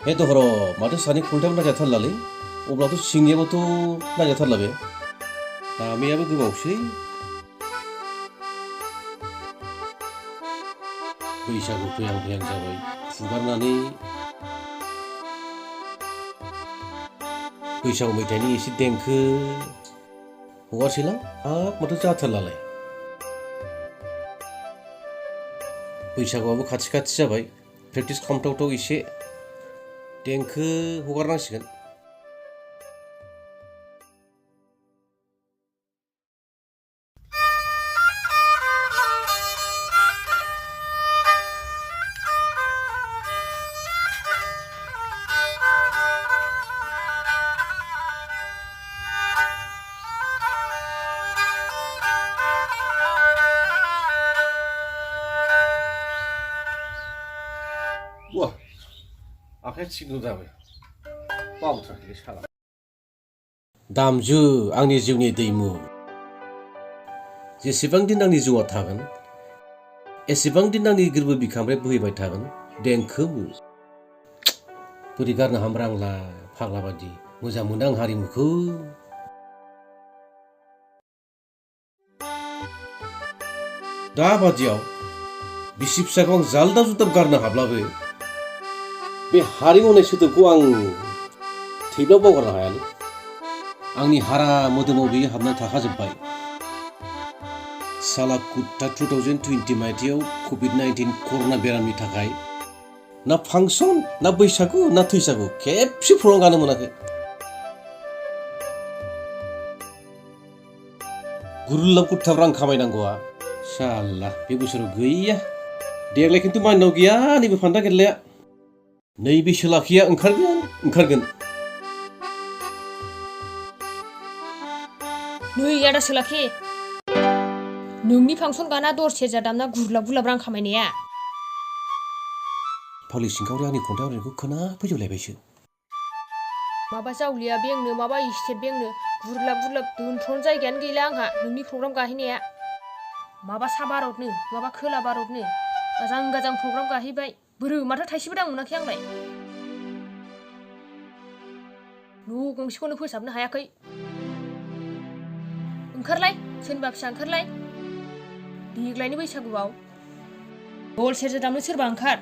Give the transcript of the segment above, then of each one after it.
हे दहर माथो सानै खलथाबो नायजाथारलालै अब्लाथ' सिंनियाबोथ' नायजाथारला बे दामियाबो गोबावसै बैसागु फैहां फैहां जाबाय फुगारनानै बैसागु मेथाइनि एसे देंखो हगारसैलां हाब माथो जाथारलालाय बैसागुआबो खाथि खाथि जाबाय प्रेक्टिस खालामथावथाव एसे देंखो हगारनांसिगोन Wah, आखाया थिगनो जाबाय बावथाराखैलै साला दामजु आंनि जिउनि दैमु जेसेबां दिन आंनि जिउआ थागोन एसेबां दिन आंनि गोरबो बिखानिफ्राय बोहैबाय थागोन देंखो बोरै गारनो हामरा आंलाय फाग्ला बादि मोजां मोनो आं हारिमुखौ दा बादियाव बिसि फिसाखौ आं जालदाब जुदाब गारनो हाब्लाबो बे हारिमु होननाय सोदोबखौ आं थैब्लाबो बावगारनो हायालै आंनि हारा मोदोमाव बेयो हाबना थाखाजोब्बाय साला कुत्ता 2020 मायथाइयाव कभिड-19 कर'ना बेरामनि थाखाय ना फांसन ना बैसागु ना थैसागु खेबसे प्रग्राम गानो मोनाखै गुरुलाव कुत्ताब रां खामायनांगौआ साला बे बोसोराव गैया देग्लाय खिन्थु माइनाव गैया नैबे फान्दा गेरलाया नैबे सोलाखिया ओंखारगोन नै आदा सोलाखि नोंनि फांसन गाना दर सेरजा दामना गुरलाब गुरलाब रां खामायनाया फावलि सिंखावरि आंनि खन्थाइ आवरायनायखौ खोनाफैजोबलायबायसो माबा जावलिया बेंनो माबा इस्टेट बेंनो गुरलाब गुरलाब दोनथ'नो जायगायानो गैला आंहा नोंनि प्रग्राम गाहैनाया माबा सा भारतनो माबा खोला भारतनो गाजां गाजां प्रग्राम गाहैबाय बोरो माथो थाइसेबो दाम मोनाखै आंलाय न' गंसेखौनो फोसाबनो हायाखै ओंखारलाय सोरनिबा फिसा ओंखारलाय देग्लायनि बैसागुआव दल सेरजा दामनो सोरबा ओंखार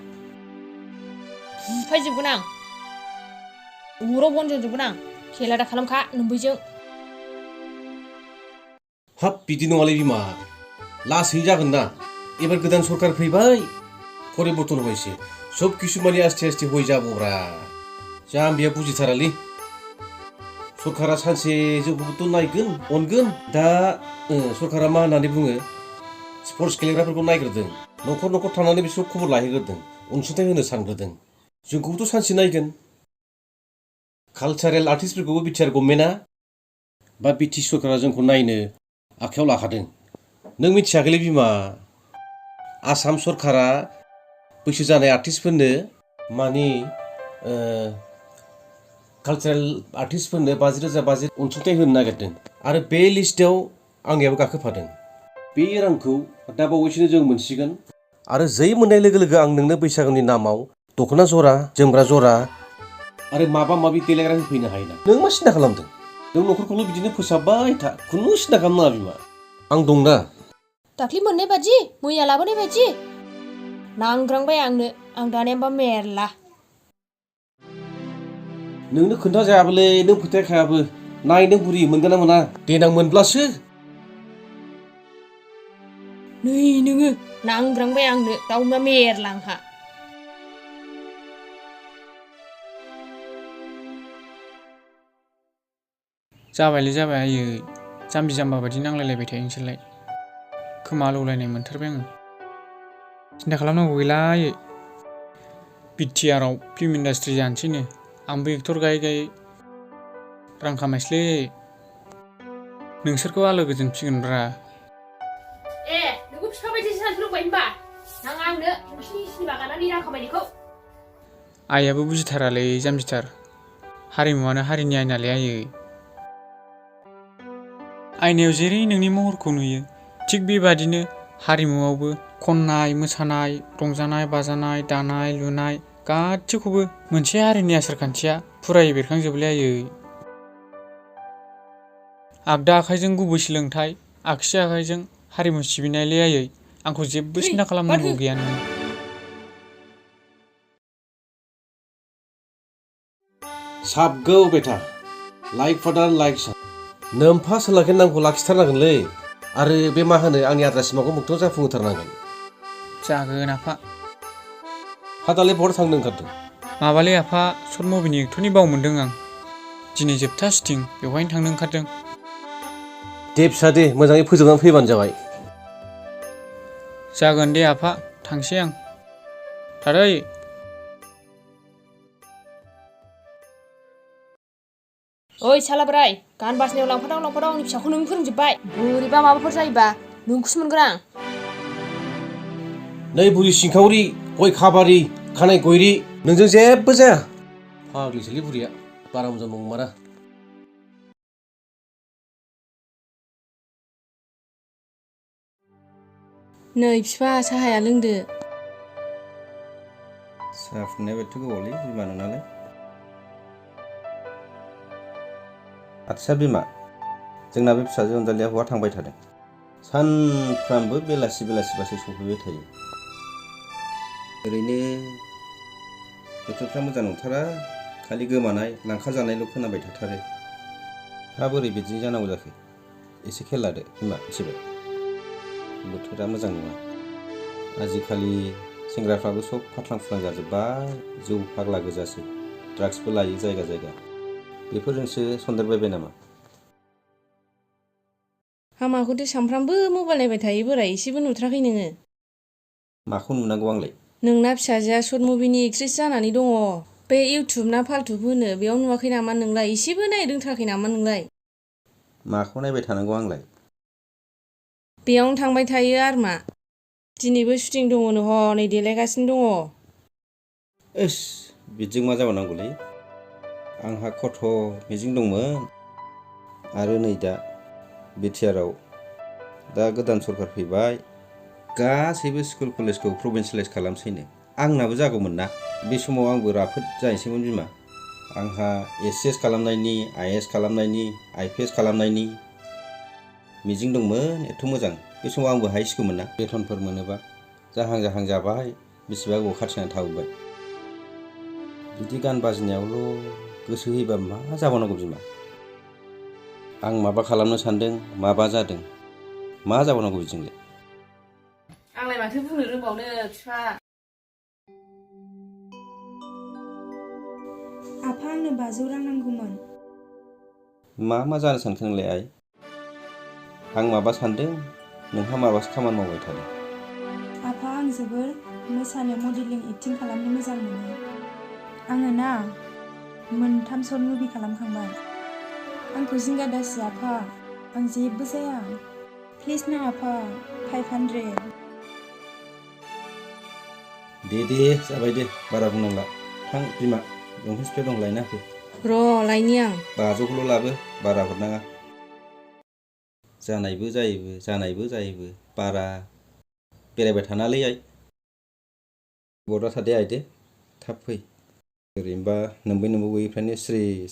बुफायजोबगोन आं अराव बनजोबगोन आं खेला दा खालामखा नोम्बैजों हाब बिदि नङालै बिमा लासै जागोन ना एबार गोदान सरकार फैबाय परिबर्तन हबायसो सब किसु माने आस्ते आस्ते हय जाबोब्रा जाम्बिया बुजिथारालै सरकारा सानसे जोंखौबोथ' नायगोन अनगोन दा सरकारा मा होननानै बुङो स्पर्ट्स गेलेग्राफोरखौ नायग्रोदों न'खर न'खर थांनानै बिसोर खबर लाहैग्रोदों अनसुंथाइ होनो सानग्रोदों जोंखौबोथ' सानसे नायगोन कालचारेल आर्टिस्टफोरखौबो बिटिआर गभर्नमेन्टआ बा बिटि सरकारा जोंखौ नायनो आखायाव लाखादों नों मिथियाखैलै बिमा आसाम सरकारा बैसो जानाय आर्टिस्टफोरनो माने कालचारेल आर्टिस्टफोरनो 50,000 अनसुंथाइ होनो नागिरदों आरो बे लिस्टआव आंनियाबो गाखोफादों बे रांखौ दा बावैसोनो जों मोनसिगोन आरो जै मोननाय लोगो लोगो आं नोंनो बैसागुनि नामाव दख'ना जरा जोमग्रा जरा आरो माबा माबि देलायग्रा होफैनो हायोना नों मा सिन्था खालामदों नों न'खरखौल' बिदिनो फोसाबबाय था खुनु सिन्था खालामनाङा बिमा आं दंना दाख्लि मोननाय बादि मैया लाबोनाय बादि नांग्रांबाय आंनो आं दानायाबा मेरला नोंनो खोन्था जायाबोलै नों फोथायखायाबो नाय नों बुरि मोनगोन ना मोना देनां मोनब्लासो नै नोङो नांग्रांबाय आंनो दाउमा मेरला आंहा जाबायलै जाबाय आयै जाम्बि जाम्बा बायदि नांलायलायबाय थायो नोंसोरलाय खोमा लौलायनाय मोनथारबाय आङो सिन्था खालामनांगौ गैला आयै बिटिआरआव फिल्म इन्डास्ट्रि जानोसैनो आंबो एक्टर गायै गायै रां खामायसैलै नोंसोरखौ आलो गोजोन फिगोनब्रा नोंखौ बिफा बायदिसो साननो लुबैबाय होनबा नाङा आंनो नोंसिनि बागाननि रां खामायनायखौ आइयाबो बुजिथारालै जाम्बिथार हारिमुवानो हारिनि आयनालै आयै आयनायाव जेरै नोंनि महरखौ नुयो थिग बेबादिनो हारिमुआवबो खननाय मोसानाय रंजानाय बाजानाय दानाय लुनाय गासिखौबो मोनसे हारिनि आसारखान्थिया फुरायै बेरखांजोबलै आयै। आगदा आखाइजों गुबै सोलोंथाइ, आगसि आखाइजों हारिमु सिबिनायलै आयै। आंखौ जेबो सिन्था खालामनांगौ गैया नोङो। साबगौ बेटा लाइक फादार लाइक सन नोमफा सोलाखै नामखौ लाखिथारनांगोनलै आरो बे मा होनो आंनि आद्रा सिमांखौ मोगथाङाव जाफुंहोथारनांगोन। जागोन आफा। हा दालाय बहा थांनो ओंखारदों? माबालै आफा सर्ट मुभिनि एक्टरनि बाव मोनदों आं। दिनै जोबथा सुटिं बेवहायनो थांनो ओंखारदों। दे फिसा दे मोजाङै फोजोबनानै फैबानो जाबाय। जागोन दे आफा थांसै आं। थारै ओइ साला बोराय गान बाजनायाव लांफादाव आंनि फिसाखौ नों फोरोंजोब्बाय। बोरैबा माबाफोर जायोबा नोंखौसो मोनगोन आं। नै बुरि सिंखावरि गय खाबारि खानाय गयरि नोंजों जेबो जाया। फाग्लिसोलै बुरिया बारा मोजां नंमारा। नै बिफा साहाया लोंदो। साहा फुंनाया बेथ' गोबावलै बिमा नोंनालाय। आदसा बिमा जोंना बे फिसाजो अनजालिया बहा थांबाय थादों? सानफ्रामबो बेलासि बेलासिबासो सफैबाय थायो। ओरैनो बोथोरफ्रा मोजां नंथारा, खालि गोमानाय लांखा जानायल' खोनाबाय थाथारो। हा बोरै बिदि जानांगौ जाखो? एसे खेल लादो बिमा मिथिबाय। बोथोरा मोजां नङा। आजिखालि सेंग्राफ्राबो सब फाथ्लां फुथ्लां जाजोब्बाय, जौ फाग्ला गोजासै, ड्राग्सबो लायो जायगा जायगा। बेफोरजोंसो सन्देरबायबाय नामा? हामाखौथ' सानफ्रामबो मबाइल नायबाय थायो बोराय, एसेबो नुथाराखै नोङो? माखौ नुनांगौ आंलाय? नोंना फिसाजोआ सर्ट मुभिनि एक्ट्रेस जानानै दङ। बे इउटुब ना फाल्टुब होनो बेयाव नुवाखै नामा नोंलाय? एसेबो नायनो रोंथाराखै नामा नोंलाय? माखौ नायबाय थानांगौ आंलाय? बेयावनो थांबाय थायो आरमा। दिनैबो शुटिं दङनो हनै देलायगासिनो दङ। इस बिदिजों मा जाबावनांगौलै? आंहा खथ' मिजिं दंमोन। आरो नै दा बिटिआरआव दा गोदान सरखार फैबाय, गासैबो स्कुल कलेजखौ प्रभिन्सियेलाइज खालामसैनो। आंनाबो जागौमोन ना, बे समाव आंबो राफोद जाहैसैमोन बिमा। आंहा एस खालामनायनि, आइएस खालामनायनि, आइपिएस खालामनायनि मिजिं दंमोन एथ' मोजां। बे समाव आंबो हाहैसिगौमोन ना बेथनफोर मोनोबा। जाहां जाहां जाबाय, बेसेबा गोबाव खाथिनानै थाबोबाय। बिदि गान बाजिनायावल' गोसो होयोबा मा जाबावनांगौ बिमा? आं माबा खालामनो सानदों, माबा जादों, मा जाबावनांगौ बिदिजोंलाय? आंलाय माथो बुंनो रोंबावनो बिफा। आफा आंनो 500 रां नांगौमोन। मा जानो सानखो नोंलाय आइ? आं माबा सानदों, नोंहा माबासो खामानि मावबाय थादों। आफा आं जोबोर मोसानो, मडेलिं, एक्टिं खालामनो मोजां मोनो। आङो ना 3 सर्ट मुभि खालामखांबाय। आंखौ जिंगा दासि आफा, आं जेबो जाया। प्लिज ना आफा, 500। दे जाबाय दे, बारा बुंनांला। थां बिमा, लंपेन्ट स्प्रे दं लायना होफै। र' लायनि आं। 500खौल' लाबो, बारा हरनाङा। जानायबो जायोबो बारा बेरायबाय थानाङालै आइ। बर'आ थादे आइ दे, थाब फै। ओरैनोबा नोमबै गैयैफ्रानो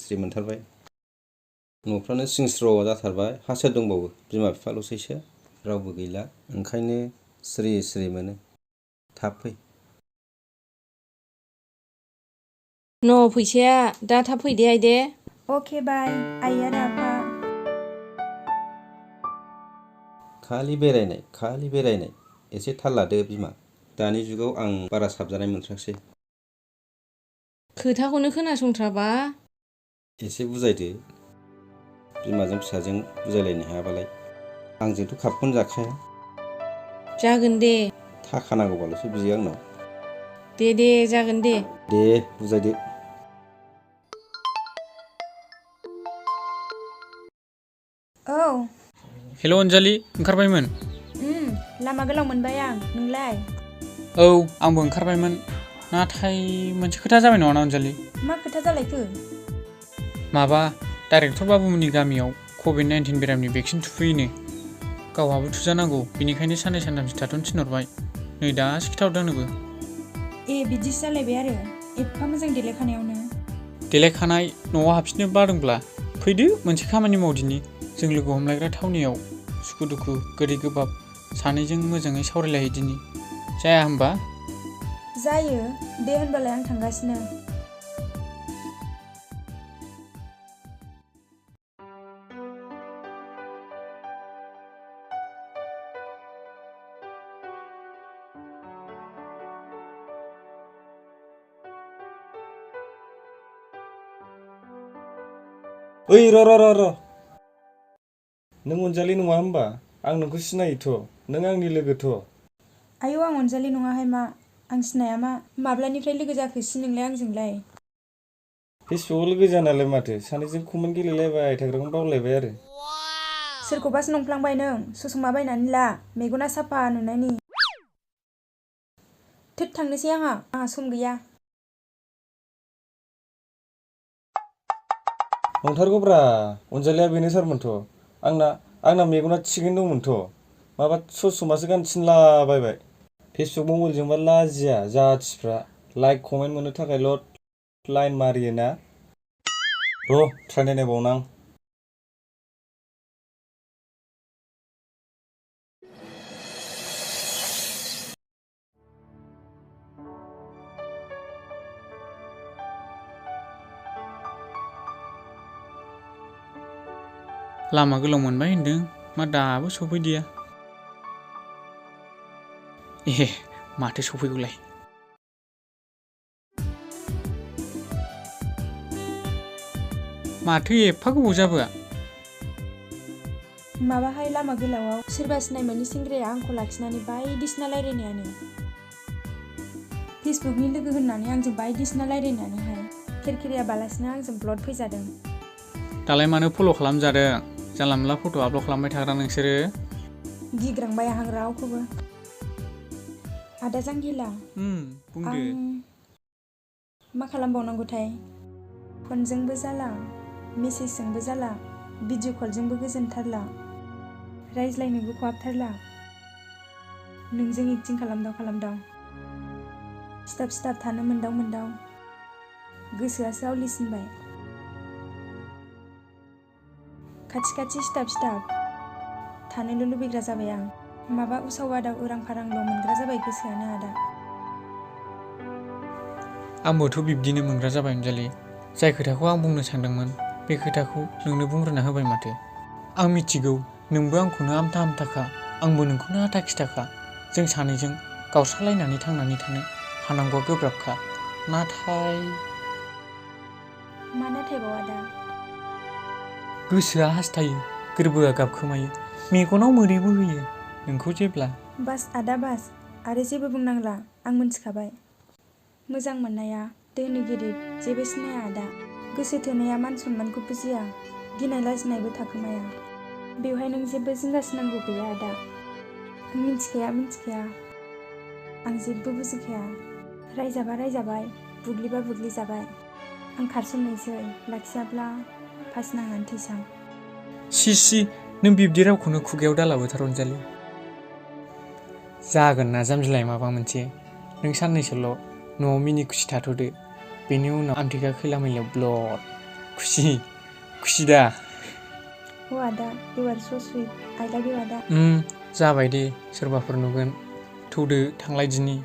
स्रि मोनथारबाय। न'फ्रानो सिं स्र' जाथारबाय। हा सोर दंबावो? बिमा बिफाल'सैसो, रावबो गैला। ओंखायनो स्रि मोनो। थाब फै। न' फैसाया दा थाब फैदे आइदे। अके बाय आइ आरो आफा। खालि बेरायनाय। एसे थाल लादो बिमा। दानि जुगाव आं बारा साबजानाय मोनथारासै। खोथाखौनो खोनासंथ्राबा। एसे बुजायदो। बिमाजों फिसाजों बुजायलायनो हायाबालाय आंजोंथ' खाबखौनो जाखाया। जागोन दे। थाखा नांगौबाल'सो बियो आंनाव। दे जागोन दे। दे बुजायदो। औ। हेल' अनजालि, ओंखारबायमोन? लामा गोलाव मोनबाय आं। नोंलाय? औ आंबो ओंखारबायमोन। नाथाय मोनसे खोथा जाबाय नङाना अनजालि? मा खोथा जालायखो? माबा डाइरेक्टर बाबुमोननि गामियाव कभिड-19 बेरामनि भेक्सिन थुफैयोनो। गावहाबो थुजानांगौ, बेनिखायनो साननै सानथामसो थाथ'नो थिनहरबाय। नै दासो खिथाहरदों आंनोबो। बिदिसो जालायबाय आरो। एफा मोजां देलायखानायावनो। देलायखानाय न'आव हाबफिननो बादोंब्ला फैदो मोनसे खामानि मावदिनि जों लोगो हमलायग्रा थावनियाव सुखु दुखु गोदै गोबाब सानैजों मोजाङै सावरायलायहैदिनि जाया होमबा? जायो दे होनबालाय आं थांगासिनो। ओइ र' नों अनजालि नङा होमबा? आं नोंखौ सिनायोथ', नों आंनि लोगोथ'। आयौ आं अनजालि नङाहाय मा, आं सिनाया मा, माब्लानिफ्राय लोगो जाखोसै नोंलाय आंजोंलाय? फेसबुकआव लोगो जानालाय माथो, सानैजों कमेन्ट गेलेलायबाय थाग्राखौनो बावलायबाय आरो। सोरखौबासो नंफ्लांबाय नों, ससमा बायनानै ला, मेगना साफा नुनायनि। थोद थांनोसै आंहा सम गैया। नंथारगौब्रा, अनजालिया बेनो सारमोनथ'। आंना मेगना थिगैनो दंमोनथ'। माबा ससमासो गानथिनलाबायबाय। फेसबुक मबाइलजोंबा लाजिया जाथिफ्रा लाइक कमेन्ट मोननो थाखायल' लाइन मारियोना। र' ट्राइ नायबावनो आं। लामा गोलाव मोनबाय होनदों मा दाबो सफैदिया? ए माथो सफैगौलाय। माथो एफा गोबाव जाबोआ? माबाहाय लामा गोलावआव सोरबा सिनाय मोनै सेंग्राया आंखौ लाखिनानै बायदिसिना रायलायनायानो। फेसबुकनि लोगो होननानै आंजों बायदिसिना रायलायनानैहाय खेरखेरिया बालासिनो आंजों ब्लड फैजादों। दालाय मानो फल' खालामजादों? जानला मोनला फट' आपल'ड खालामबाय थाग्रा नोंसोरो। गिग्रांबाय आं रावखौबो। आदा जांगिला, बुंदो। आं मा खालामबावनांगौथाय? फनजोंबो जाला, मेसेजजोंबो जाला, भिडिअ कलजोंबो गोजोनथारला, रायज्लायनोबो खहाबथारला। नोंजों एक्टिं खालामदाव सिथाब थानो मोनदाव गोसोआसो आवलिसिनबाय। खाथि सिथाब थानोल' लुबैग्रा जाबाय आं। माबा उसाव बादाव उरां फारांल' मोनग्रा जाबाय गोसोआनो आदा। आंबोथ' बिब्दिनो मोनग्रा जाबाय अनजालि। जाय खोथाखौ आं बुंनो सानदोंमोन बे खोथाखौ नोंनो बुंग्रोना होबाय माथो। आं मिथिगौ नोंबो आंखौनो आमथा आमथाखा, आंबो नोंखौनो आथा खिथाखा। जों सानैजों गावस्रालायनानै थांनानै थानो हानांगौआ गोब्राबखा। नाथाय मा नाथायबाव आदा? गोसोआ हास्थायो, गोरबोआ गाबखोमायो, मेगनाव मोदैबो होयो नोंखौ जेब्ला। बास आदा बास, आरो जेबो बुंनांला, आं मोनथिखाबाय। मोजां मोननाया धोनि गिरिब जेबो सिनाया आदा। गोसो थोनाया मान सनमानखौ बुजिया, गिनाय लाजिनायबो थाखोमाया। बेवहाय नों जेबो जिंगासिनांगौ गैया आदा। आं मिथिखाया, आं जेबो बुजिखाया। रायजाबाय, बुग्लिबा बुग्लिजाबाय। आं खारसननोसै, लाखियाब्ला फासि नांनानै थैसां। सि नों बिब्दि रावखौनो खुगायाव दालाबोथार अनजालि। जागोन ना जामबिलाय माबा मोनसे। नों साननैसोल' न'आव मिनि खुसि थाथ'दो, बेनि उनाव आमथेखा खैला मैलायाव ब्लड। खुसि दा? अ आदा, इउ आर स' सुइट, आइ लाभ इउ आदा। जाबाय दे, सोरबाफोर नुगोन। थौदो थांलायदिनि।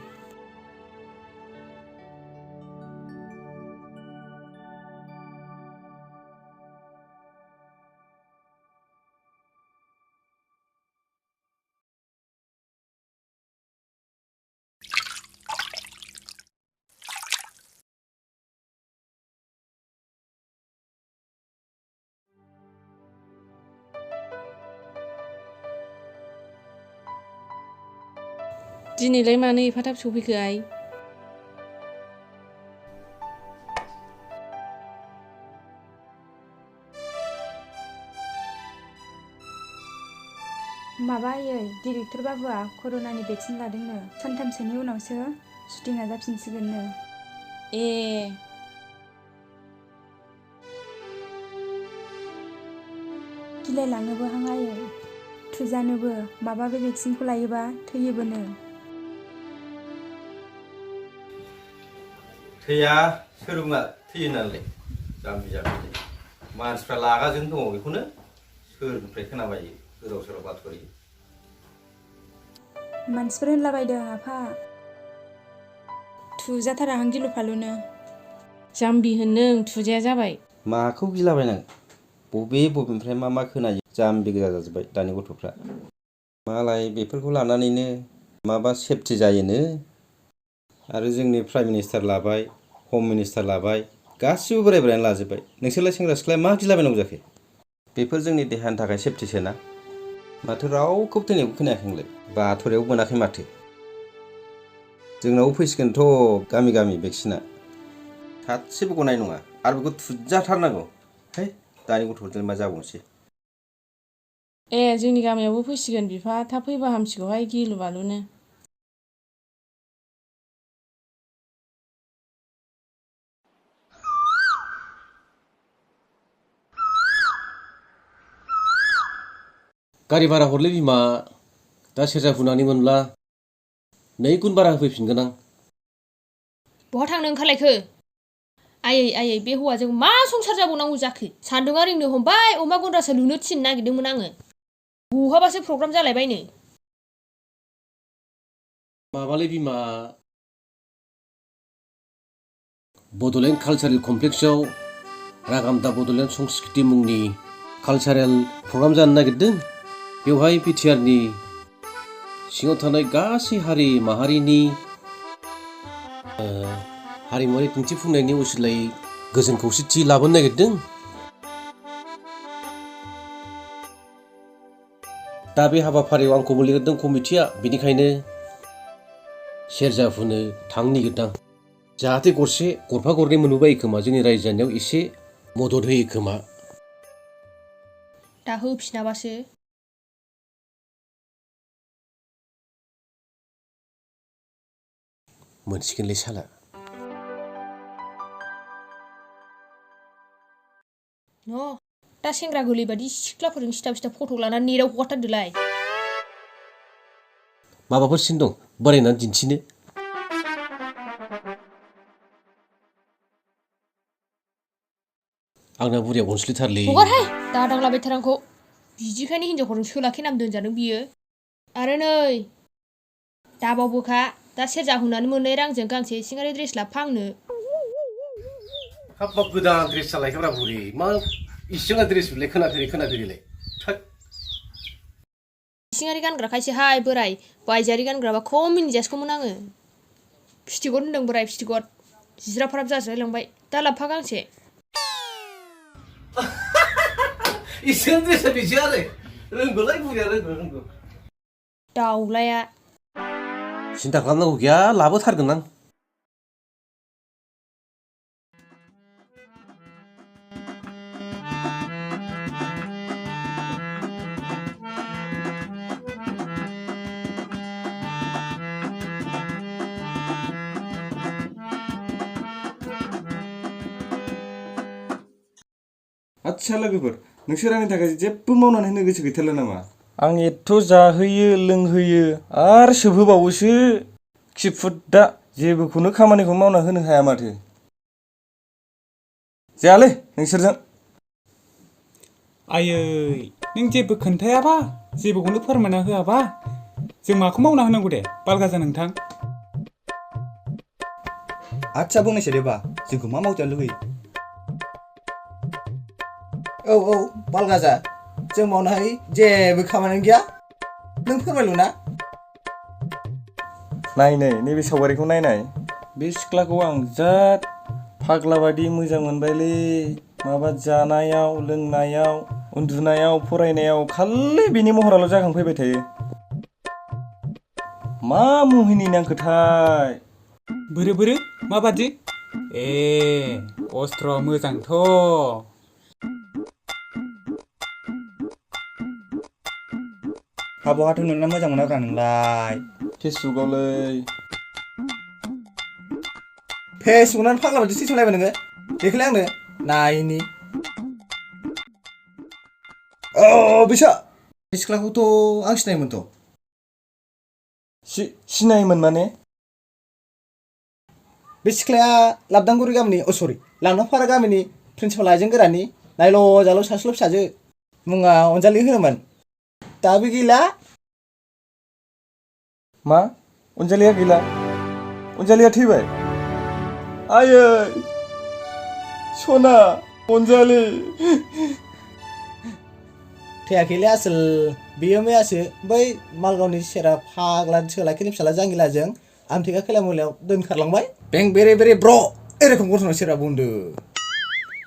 दिनैलाय मानो एफा थाब सफैखो आइ? माबा आयै, डिरेक्टर बाबुआ कर'नानि भेक्सिन लादोंनो। सानथामसोनि उनावसो शुटिंआ जाफिनसिगोननो। ए गिलायलाङोबो हां आयै, थुजानोबो। माबा बे भेक्सिनखौ लायोबा थैयोबोनो। थैया सोर बुङा थैयो नालाय जाम्बि जाम्बि मानसिफ्रा लागाजों दङ बेखौनो सोरनिफ्राय खोनाबायो गोदाव सोराव बाथ'रि मानसिफोर होनलाबायदों आफा थुजाथाराहां गिलु फालुनो जाम्बि होननों थुजाया जाबाय माखौ गिलाबायनांगौ बबेनिफ्राय मा खोनायो जाम्बि गोजा जाजोब्बाय दानि गथ'फ्रा मालाय बेफोरखौ लानानैनो माबा सेफटि जायोनो आरो जोंनि प्राइम मिनिस्टार लाबाय हम मिनिस्टार लाबाय गासिबो बोराय बोरायानो लाजोब्बाय नोंसोरलाय सेंग्रा सिख्लाया मा गिलाबायनांगौ जाखो बेफोर जोंनि देहानि थाखाय सेफटिसोना माथो रावखौबो थैनायखौ खोनायाखै नोंलाय बाथ'रियाव मोनाखै माथो जोंनावबो फैसिगोनथ' गामि गामि भेक्सिना सासेबो गनाय नङा आरो बेखौ थुजाथारनांगौ है दानि गथ'फोरजों मा जाबावनोसै ए जोंनि गामियावबो फैसिगोन बिफा थाब फैबा हामसिगौहाय गिलु बालुनो गारि भारा हरलै बिमा दा सेरजा फुनानै मोनब्ला 2 गुन बारा होफैफिनगोन आं बहा थांनो ओंखारलायखो आयै आयै बे हौवाजों मा संसार जाबावनांगौ जाखो सान्दुङा रिंनो हमबाय अमा गन्द्रासो लुनो थिननो नागिरदोंमोन आङो बहाबासो प्रग्राम जालायबायनो माबालै बिमा बड'लेण्ड कालचारेल कमप्लेक्सआव रागामदा बड'लेण्ड संस्कृति मुंनि कालचारेल प्रग्राम जानो नागिरदों बेवहाय बिटिआरनि सिङाव थानाय गासै हारि माहारिनि हारिमुवारि दिन्थिफुंनायनि असिलायै गोजोन खौसेथि लाबोनो नागिरदों दा बे हाबाफारियाव आंखौबो लिंहरदों कमिटिया बेनिखायनो सेरजा हुनो थांनो नागिरदां जाहाथे गरफा गरनै मोनबोबायो खोमा जोंनि रायजो जानायाव एसे मदद होयो खोमा दा होफिनाबासो मोनसिगोनलै साला दा सेंग्रा गोरलै बादि सिख्लाफोरजों सिथा फट' लानानै नेटाव हगारथारदोलाय माबाफोर सिन दं बोरायनानै दिन्थिनो आंना बुरिया अनसुलिथारलै हगारहाय दा दांलाबायथार आंखौ बिदिखायनो हिनजावफोरजों सोलाखे नाम दोनजादों बियो आरो नै दाबावबोखा दा सेरजा हुनानै मोननाय रांजों गांसे सिङारि ड्रेस लाबोफा आंनो हाब गोदान ड्रेस जालायखोब्रा बुरि मा इसिङा ड्रेस बिलाय खोनाफेरिलाय सिङारि गानग्राखायसोहाय बोराय बायजोआरि गानग्राबा खम मिनिजासिगौमोन आङो फिथिगद होनदों बोराय फिथिगद जिराफाराब जाज्लायलांबाय दा लाबोफा गांसे इसिङा ड्रेसा बिसो आरो रोंगौलाय बुरिया रोंगौ दाउलाया सिन्था खालामनांगौ गैया लाबोथारगोन आं आदसा लोगोफोर नोंसोर आंनि थाखाय जेबो मावनानै होनो गोसो गैथारला नामा आं एथ' जाहोयो लोंहोयो आरो सोबहोबावोसो खिफुदा जेबोखौनो खामानिखौ मावना होनो हाया माथो जायालै नोंसोरजों आयै नों जेबो खोन्थायाबा जेबोखौनो फोरमायना होआबा जों माखौ मावना होनांगौ दे बालगाजा नोंथां आदसा बुंनायसै देबा जोंखौ मा मावजानो लुगैयो औ बालगाजा जों मावनो हायै जेबो खामानि गैया नों फोरमायलु ना नायनाय नैबे सावगारिखौ नायनाय बे सिख्लाखौ आं जाद फाग्ला बादि मोजां मोनबायलै माबा जानायाव लोंनायाव उन्दुनायाव फरायनायाव खालि बिनि महराल' जाखांफैबाय थायो मा मुहिनि नांखोथाय बोरो माबादि ए अस्त्र मोजांथ' हाबाहाथ' नोंना मोजां मोनाब्रा नोंलाय फेसबुकआवलै फेसबुकनानै फाग्ला बायदि थैसंलायबाय नोङो बेखौलाय आंनो नायनि बिसा बे सिख्लाखौथ' आं सिनायोमोनथ' सिनायोमोन माने बे सिख्लाया लाबदांगुरि गामिनि सरि लांनाफारा गामिनि प्रिन्सिपाल आइजें गोरानि नायल' जाल' सासेल' फिसाजो मुङा अनजालि होनोमोन दाबो गैला मा अनजालिया गैला अनजालिया थैबाय आयै सना अनजालि थैयाखैलै आसोल बेयो मैयासो बै मालगावनि सेरा फाग्ला सोलाखिनि फिसाला जांगिलाजों आमथेखा खैला मैलायाव दोनखारलांबाय बें बेरे बेरे ब्र' ए रोखोम गथ'ना सेरा बुंदो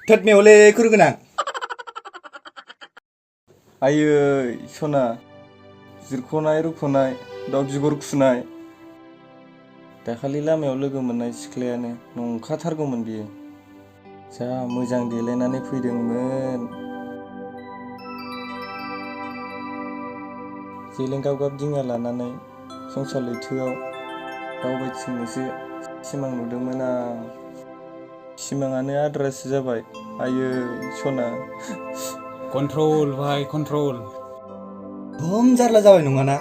थोद मेवले खुरु गोनां आयै सना जिरख'नाय रुख'नाय दाउ बिगुर खुनाय दाखालि लामायाव लोगो मोननाय सिख्लायानो नंखाथारगौमोन बियो जा मोजां देलायनानै फैदोंमोन जेलेंगाब गाब दिङा लानानै संसार लैथोआव दावबायथिंनोसो सिमां नुदोंमोन आं सिमाङानो आद्रासो जाबाय आयै सना कन्ट्रल भाई कन्ट्रल खम जारला जाबाय नङाना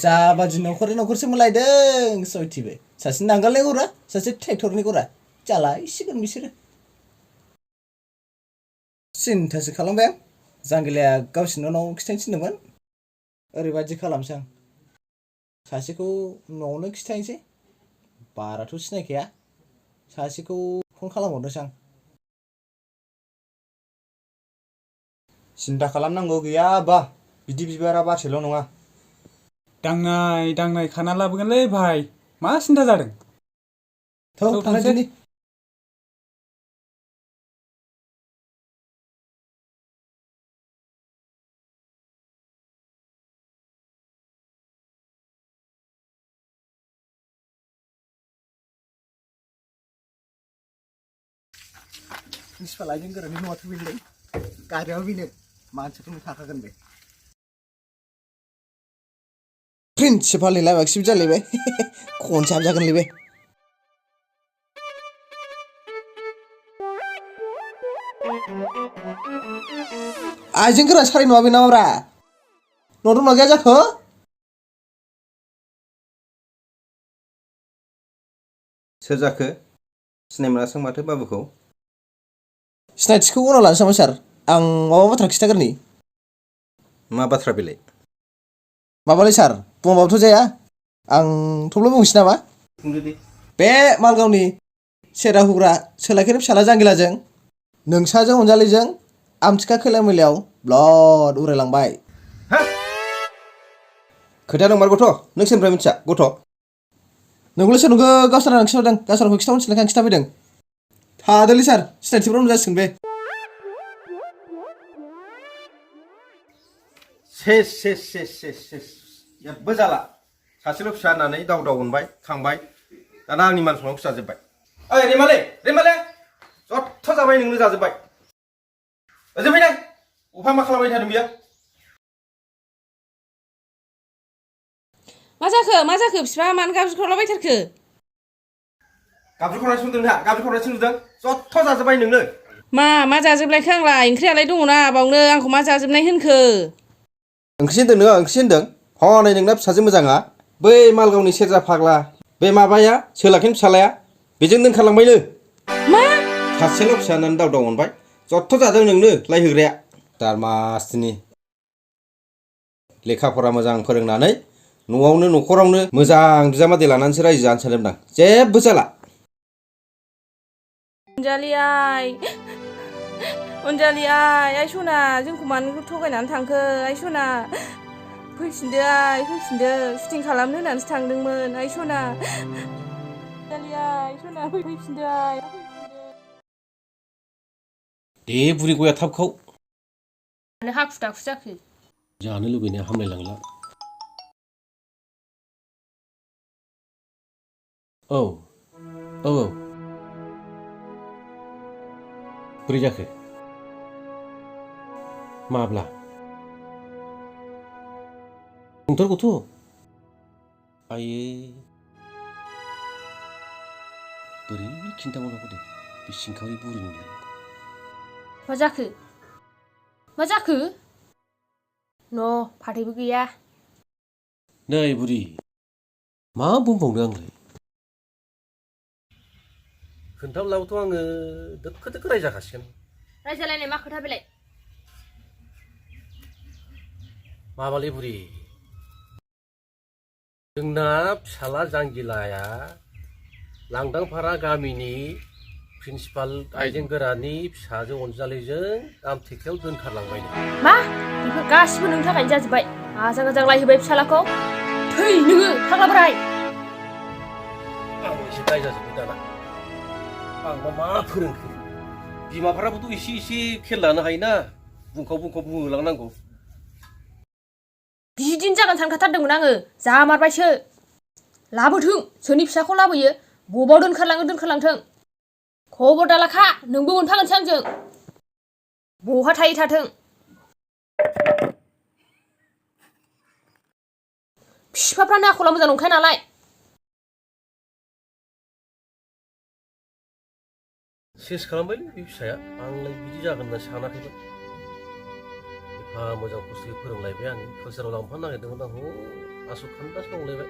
जाबादि न'खरसे मोनलायदों सयथिबो सासे नांगोलनि गरा सासे ट्रेक्टरनि गरा जालायसिगोन बिसोरो सिन्थासो खालामबाय आं जांगिलाया गावसिनि उनाव खिथानो थिनदोंमोन ओरैबादि खालामसै आं सासेखौ न'आवनो खिथानोसै बाराथ' सिनायखाया सासेखौ फन खालामहरनोसै आं सिन्था खालामनांगौ गैया बा बिदि बिबारा बारसेल' नङा दांनाय खाना लाबोगोनलै भाई मा सिन्था जादों थौ थांनाय दिनि प्रिन्सिपाल आइजें गोरानि न'आथ' बेनोलै गारियाबो बेनो मानसिफोरनो थाखागोन बे प्रिन्सिपालनि लामाखिबो जालायबाय खनसे हाबजागोनलै बे आइजें गोरा साराय नङा बे नामाब्रा न' दंना गैया जाखो सोर जाखो सिनाय मोनासै माथो बाबुखौ सिनायथिखौ उनाव लानोसै नामा सार आं माबा बाथ्रा खिथागोरनि मा बाथ्रा बेलाय माबालै सार बुङाबाबोथ' जाया आं थेवब्लाबो बुंनोसै नामा बुंदो दे बे मालगावनि सेरा हुग्रा सोलाखिनि फिसाला जांगिलाजों नोंसाजों अनजालिजों आमथिखा खैला मैलायाव ब्लड उरायलांबाय खोथाया नंमार गथ' नों सोरनिफ्राय मिथिया गथ' नोंखौलाय सोर नंगौ गावसारा खिथाहरदों गावसाराखौ खिथाहरनो थिननायखाय आं खिथाफैदों थादोलै सार सिनायथिफ्राव नुजासिगोन बे सेस जेबो जाला सासेल' फिसा होननानै दाव मोनबाय खांबाय दाना आंनि मान सनमानखौ जाजोब्बाय ओइ रेमाले जथ' जाबाय नोंनो जाजोब्बाय ओजोंहाय नाय अफा मा खालामबाय थादों बियो मा जाखो बिफा मानो गाबज्रिख्रावलाबायथारखो गाबज्रिखरनायसो नुदों नोंहा गाबज्रिखरनायसो नुदों जथ' जाजोब्बाय नोंनो मा जाजोबलायखो आंलाय ओंख्रियालाय दङना बावनो आंखौ मा जाजोबनाय होनखो ओंख्रि होनदों नोङो ओंख्रि होनदों हनै नोंना फिसाजो मोजाङा बै मालगावनि सेरजा फाग्ला बे माबाया सोलाखिनि फिसालाया बेजों दोनखारलांबायनो मा सासेल' फिसा होननानै दाव मोनबाय जथ' जादों नोंनो लाइ होग्राया दारमासनि लेखा फरा मोजां फोरोंनानै न'आवनो न'खरावनो मोजां बिजामादै लानानैसो रायजो जानो सानदोंमोन आं जेबो जाला अनजालि आइ सना जोंखौ मानो थगायनानै थांखो आइ सना फैफिनदो सुटिं खालामनो होननानैसो थांदोंमोन आइ सना फैफिनदो आइ दे बुरि गया थाब खाव मानो हाखु दाखु जाखो जानो लुबैनाया हामलायलांला औ बोरै जाखो माब्ला नंथारगौथ' आयै बोरै खिन्थाबावनांगौ दे बे सिंखावरि बुरिनोलाय मा जाखो न' फाथैबो गैया नै बुरि मा बुंबावनो आंलाय खोन्थाब्लाबोथ' आङो दोखो दोखो रायजाखासिगोन रायजालायनाय मा खोथा बेलाय माबालै बुरि जोंना फिसाला जांगिलाया लांदांफारा गामिनि प्रिन्सिपाल आइजेंगोरानि फिसाजो अनजालिजों दाम थेखायाव दोनखारलांबायनो मा बेफोर गासिबो नोंनि थाखायनो जाजोब्बाय आजां गाजां लायहोबाय फिसालाखौ थै नोङो फाग्ला बोराय आं एसे दाय जाजोब्बाय दाना आंबा मा फोरोंखो बिमाफोराबोथ' एसे एसे खेल लानो हायोना बुंखाव बुंखाव बुंहोलांनांगौ बिदिनो जागोन सानखाथारदोंमोन आङो जामारबायसो लाबोथों सोरनि फिसाखौ लाबोयो बबाव दोनखारलांथों खबर दालाखा नोंबो मोनफागोनसो आंजों बहा थायै थाथों बिफाफ्रानो आखला मोजां नंखाया नालाय सेस खालामबायलै बे फिसाया आंलाय बिदि जागोन होनना सानाखैमोन एफा मोजां खस्थ'यै फोरोंलायबाय आङो कालसाराव लांफानो नागिरदोंमोन आं आसु खान्दासो बावलायबाय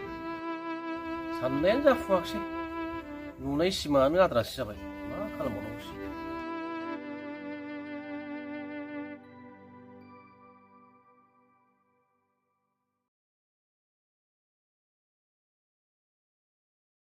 साननायानो जाफुवाखिसै नुनाय सिमाङानो आद्रासो जाबाय